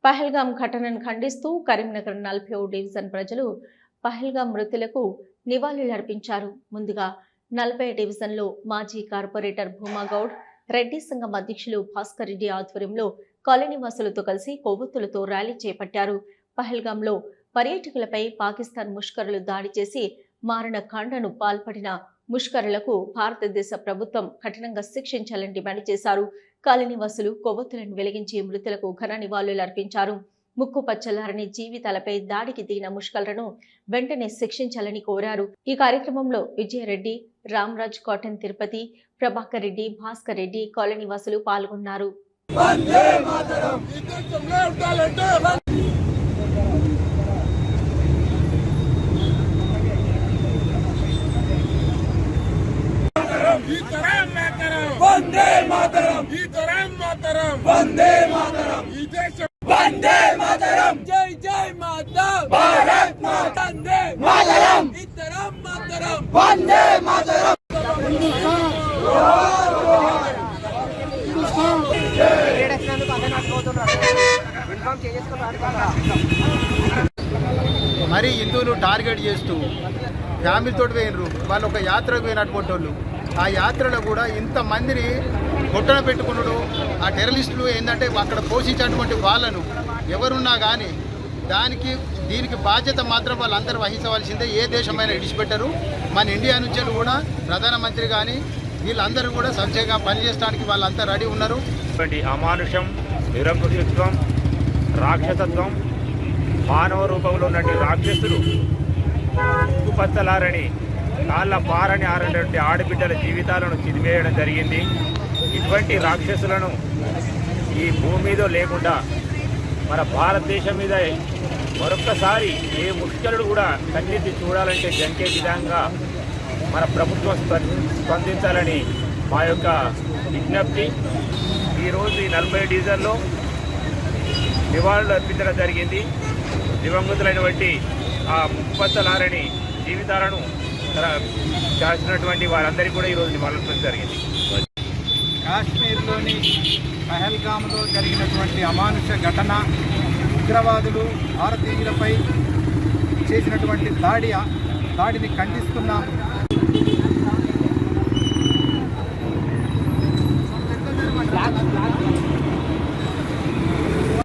పహల్గాం ఘటనను ఖండిస్తూ కరీంనగర్ 40వ డివిజన్ ప్రజలు పహల్గాం మృతులకు నివాళులర్పించారు. ముందుగా 40 డివిజన్లో మాజీ కార్పొరేటర్ భూమాగౌడ్, రెడ్డి సంఘం అధ్యక్షులు భాస్కర్ రెడ్డి ఆధ్వర్యంలో కాలనీవాసులతో కలిసి కొవ్వొత్తులతో ర్యాలీ చేపట్టారు. పహల్గాంలో పర్యాటకులపై పాకిస్తాన్ ముష్కరులు దాడి చేసి మారణకాండను పాల్పడిన ముష్కరులకు భారతదేశ ప్రభుత్వం కఠినంగా శిక్షించాలని డిమాండ్ చేశారు. కాలనీవాసులు కొవ్వొత్తులను వెలిగించి మృతులకు ఘన నివాళులర్పించారు. ముక్కు పచ్చలారని జీవితాలపై దాడికి దిగిన ముష్కరులను వెంటనే శిక్షించాలని కోరారు. ఈ కార్యక్రమంలో విజయరెడ్డి, రామరాజ్, కాటన్ తిరుపతి, ప్రభాకర్ రెడ్డి, భాస్కర్ రెడ్డి, కాలనీవాసులు పాల్గొన్నారు. వందే మాతరం, ఈతరం మాతరం, వందే మాతరం, ఈ దేశం వందే మాతరం, జై జై మాతా భారత్ మాతా, వందే మాతరం, ఈతరం మాతరం, వందే మాతరం. మరి హిందువులు టార్గెట్ చేస్తూ ఫ్యామిలీతో పోయినరు. వాళ్ళు ఒక యాత్రకు పోయినటువంటి వాళ్ళు. ఆ యాత్రలో కూడా ఇంతమందిని కొట్టన పెట్టుకున్నాడు. ఆ టెర్రరిస్టులు ఏంటంటే అక్కడ పోషించేటువంటి వాళ్ళను ఎవరున్నా కానీ దీనికి బాధ్యత మాత్రం వాళ్ళందరూ వహించవలసిందే. ఏ దేశమైనా విడిచిపెట్టరు. మన ఇండియా నుంచి కూడా ప్రధానమంత్రి కానీ వీళ్ళందరూ కూడా సబ్జెక్ట్గా పనిచేయడానికి వాళ్ళంతా రెడీ ఉన్నారు. అమానుషం, నిరంకుశత్వం, రాక్షసత్వం, మానవ రూపంలో ఉన్నటువంటి రాక్షసులు ఉక్కుపచ్చలారని కాళ్ళ పారని ఆరినటువంటి ఆడబిడ్డల జీవితాలను చిదివేయడం జరిగింది. ఇటువంటి రాక్షసులను ఈ భూమి మీద లేకుండా మన భారతదేశం మీద మరొక్కసారి ఏ ముష్కరుడు కూడా కన్నెత్తి చూడాలంటే జంకే విధంగా మన ప్రభుత్వం స్పందించాలని మా యొక్క విజ్ఞప్తి. ఈరోజు ఈ 40 డివిజన్లో నివాళులు అర్పించడం జరిగింది. దివంగతులైనటువంటి ఆ ముప్పచ్చలారని జీవితాలను చేసినటువంటి వారందరికీ కూడా ఈరోజు నివాళులర్పించడం జరిగింది. కాశ్మీర్లోని పహల్గామ్లో జరిగినటువంటి అమానుష ఘటన, ఉగ్రవాదులు భారతీయులపై చేసినటువంటి దాడిని ఖండిస్తున్నాం.